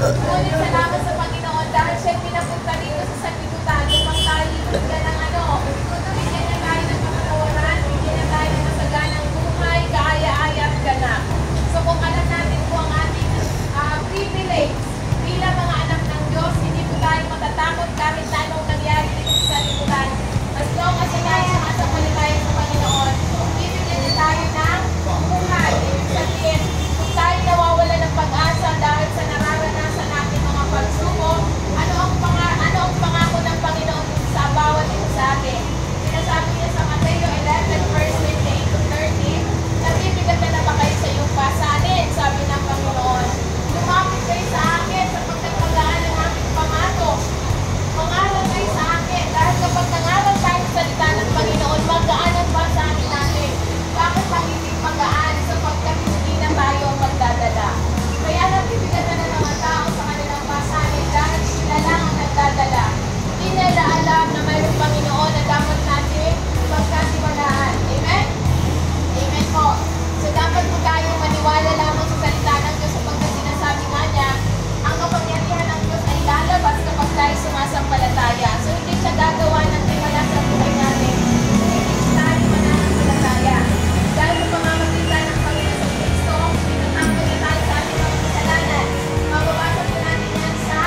Ngunit salamat sa Panginoon dahil siya pinapunta dito sa sanlibutan upang tayo bigyan ng bigyan niya tayo ng kapatawaran, bigyan niya tayo ng masaganang buhay, kaaya-aya at ganap. So kung alam natin po ang ating privilege bilang mga anak ng Diyos, hindi po tayo matatakot kahit anong nangyari dito sa sanlibutan. As long as tayo sumasampalataya sa Panginoon, bibigyan niya tayo ng buhay. Ibig sabihin, kung tayo nawawala ng pag-asa dahil sa nararanasan natin mga pagsubok, ano ang pangako ng Panginoon sa bawat isa sa atin? Sinasabi niya sa Mateo 11 verse 28 to 30, nabibigatan na ba kayo sa iyong pasanin? Sabi ng Panginoon, lumapit kayo sa akin sapagkat magaan ang aming pamato. Mangaral kayo sa akin dahil kapag nangaral tayo sa salita ng Panginoon, magaan ang pasanin natin. Bakit magiging magaan? Sapagkat hindi na tayo magdadala. Kaya nabibigatan na ng mga tao sa kanilang pasanin dahil sila lang ang nagdadala. Hindi nila alam na mayroong Panginoon na dapat natin pagkatiwalaan. Amen? Amen po. So dapat po tayo maniwala lamang sa salita ng Diyos sapagkat sinasabi nga niya, ang kapangyarihan ng Diyos ay lalabas kapag tayo sumasampalataya. So hindi siya gagawa ng tiwala sa buhay natin. Hindi tayo mananampalataya. Dahil sa pamamagitan ng Panginoon sa Kristo, pinatanggal niya tayo sa ating mga kasalanan. Mababasa po natin yan sa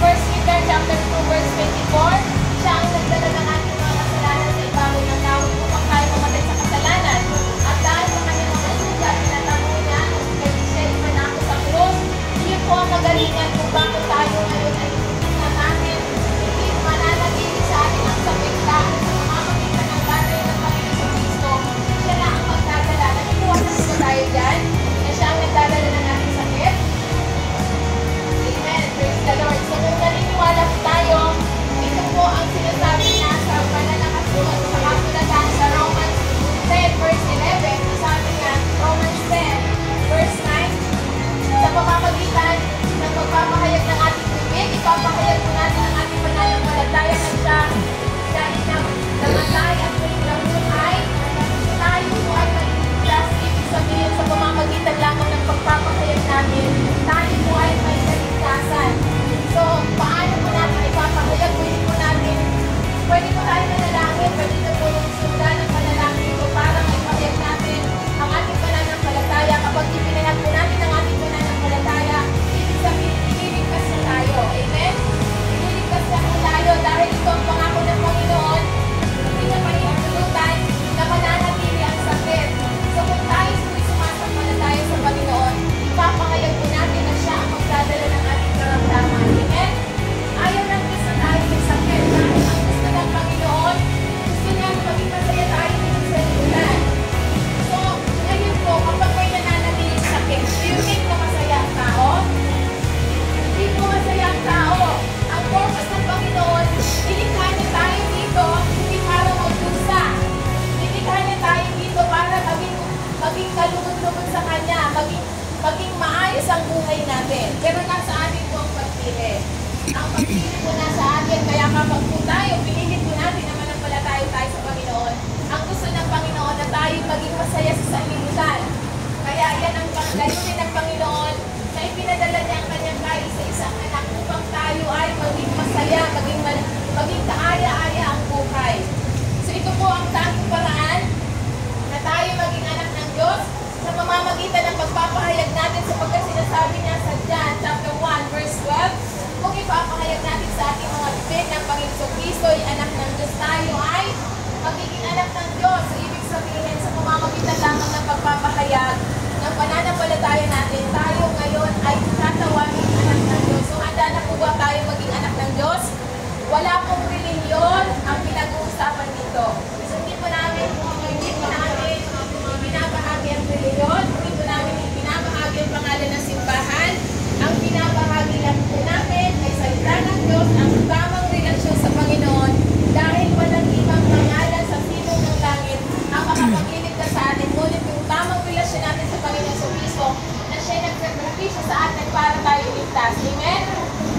1 Peter chapter 2 verse 24. Siya ang nagdala ng ating mga kasalanan sa ibabaw ng tao upang tayo mamatay sa kasalanan. At dahil sa kanyang mga suga, pinatanggal niya kay siya ipanako sa krus. Iyon po ang magalingan kung bakit tayo ngayon ay natin hindi mananatili sa atin ang sakit dahil sa pamamagitan ng bagay ng Panginoon sa Kristo. Siya na ang magdadala. Naniniwala po tayo dyan na siya ang nagdadala ng ating sakit. Amen. Praise the Lord. So kung naniniwala po tayo, ito po ang sinasabi niya sa pananakasulat sa kasulatan sa Romans 10 verse 11. Sabi niya, Romans 10 verse 9, sa pamamagitan ng pagpapahayag ng ating bibig, ipapahayag po natin ang ating pananampalataya na siya dahil na namatay at may nabuhay. Tayo po ay maligtas. Ibig sabihin sa pamamagitan lamang ng pagpapahayag natin, tayo po ay may kaligtasan. So, paano po natin ipapahayag? Pwede po tayo manalangin, pwede na po yung sundan ng panalangin ito para maipahayag natin ang ating pananampalataya. Kapag ipinahayag po natin ang ating pananampalataya, ibig sabihin, ililigtas na tayo. Amen? Ililigtas na po tayo dahil ito ang pangako ng Panginoon. Hindi na panintulutan na mananatili ang sakit. So kung tayo sumasampalataya sa Panginoon, ipapahayag po natin na siya ang magdadala ng ating karamdaman. Amen? Ayaw ng Diyos na tayo may sakit dahil ang gusto ng Panginoon, gusto niya maging masaya tayo dito sa libutan. So, ngayon po, kapag may nananatiling sakit, do you think na masaya ang tao? Hindi po masaya ang tao. Ang purpose ng Panginoon, nilikha niya tayo dito, hindi para magdusa. Nilikha niya tayo dito para maging kalugod-lugod sa Kanya, maging maayos ang buhay natin. Pero nasa atin po ang pagpili. Ang pagpili po nasa atin, kaya kapag po tayo, pilihin po natin na manampalataya tayo sa Panginoon. Ang gusto ng Panginoon na tayo maging masaya sa sanlibutan. Kaya yan ang layunin ng Panginoon na ipinadala niya ang kanyang kahit sa isang anak upang tayo ay maging masaya, maging kaaya-aya ang buhay. So ito po ang tanging paraan na tayo maging anak ng Diyos sa pamamagitan ng pagpapahayag natin sapagkat sinasabi niya sa John chapter 1 verse 12, kung ipapahayag natin sa ating mga bibig ng Panginoon Kristo ay anak ng Diyos, tayo ay magiging anak ng Diyos. So, ibig sabihin sa pamamagitan lamang ng pagpapahayag ng pananampalataya natin, tayo ngayon ay tatawagin anak ng Diyos. So handa na po ba tayo maging anak ng Diyos? Wala pong relihiyon ang pinag-uusapan dito. So hindi po namin binabahagi ang relihiyon, hindi po namin binabahagi ang pangalan ng simbahan. Ang binabahagi lang po namin ay salita ng Diyos, ang tamang relasyon sa Panginoon dahil walang ibang pangalan sa silong ng langit ang makapag-iligtas sa atin. Ngunit yung tamang relasyon natin sa Panginoon sa Kristo na siya nag-sacrifice sa atin para tayo iligtas. Amen?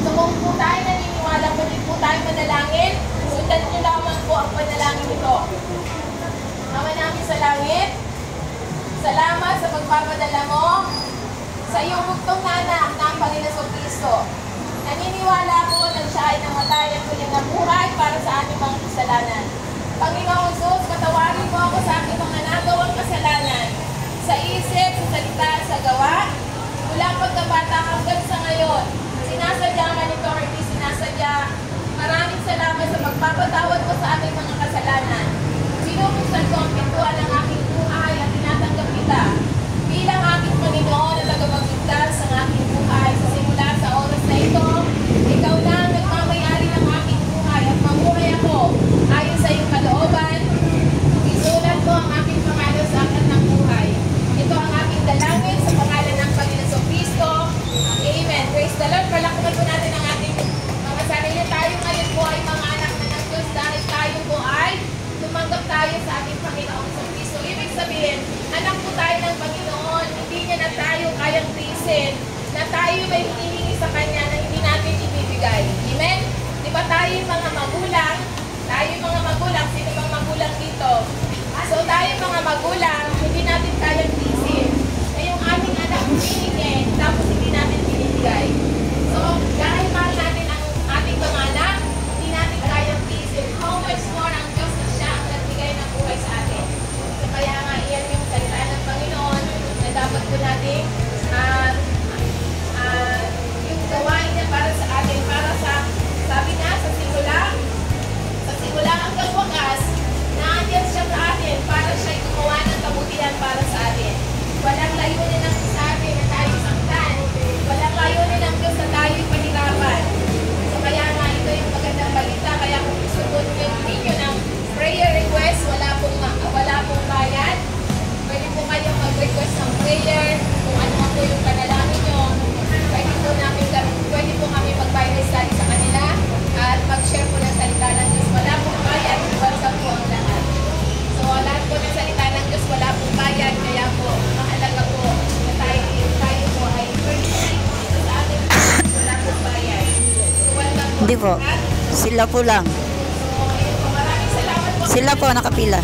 So kung po tayo naniniwala, kung po tayo manalangin, sundan niyo lamang po ang panalangin ito. Ama namin sa langit, salamat sa pagpapadala mo sa iyong bugtong na anak ng Panginoon sa Kristo. Naniniwala ako na siya ay namatay at muling nabuhay para sa ating mga kasalanan. Panginoong Jesus, patawarin mo ako sa aking mga nagawang kasalanan. Sa isip, sa salita, sa gawa, mula pagkabata hanggang sa ngayon. Sinasadya man ito or di sinasadya. Maraming salamat sa magpapatawad ko sa aking mga kasalanan. Binubuksan ko ang pintuan ng aking buhay at tinatanggap kita bilang aking Panginoon at tagapagligtas ng aking buhay. Sa simula sa oras na ito, ikaw na ang nagmamayari ng aking buhay at mamuhay ako ayon sa iyong kalooban. Isulat ko ang aking pangalan sa aklat ng buhay. Ito ang aking dalangin sa pangalan ng Panginoong Kristo. Amen. Praise the Lord. Palakpakan po natin ang ating mga sarili. Tayo ngayon po ay mga anak na ng Diyos dahil tayo po ay tumanggap tayo sa ating Panginoong Kristo. Ibig sabihin, anak po tayo ng Panginoon. Hindi niya na tayo kayang tiisin na tayo may hinihingi sa Kanya na hindi natin ibibigay. Amen? Di ba tayo yung mga magulang? Tayo yung mga magulang. Sino bang magulang dito? So tayo mga magulang, hindi natin kayang tiisin na yung ating anak hinihingi tapos hindi natin binibigay. So dahil mahal natin ang ating mga anak, hindi natin kayang tiisin. How much more ang Diyos na siya ang nagbigay ng buhay sa atin. So kaya nga iyan yung salita ng Panginoon na dapat po natin yung gawain niya para sa atin, para sa, sabi nga, sa simula hanggang wakas, naandyan siya sa atin para siya gumawa ng kabutihan para sa atin. Walang layunin ng sa atin na tayo saktan. Walang layunin ng Diyos na tayo pahirapan. So kaya nga ito yung magandang balita. Kaya kung gusto po ninyo ng prayer request, wala pong bayad. Pwede po kayong mag-request ng prayer. Kung ano po yung panalangin nyo, pwede po kami mag-Bible study sa kanila at mag-share po ng salita ng Diyos. Wala pong bayad, basta po ang lahat. So lahat po ng salita ng Diyos, wala pong bayad. Kaya po, mahalaga po na tayo po ay free sa ating wala pong bayad. So welcome po. Hindi po. Sila po lang. So ayun po, maraming salamat po. Sila po nakapila.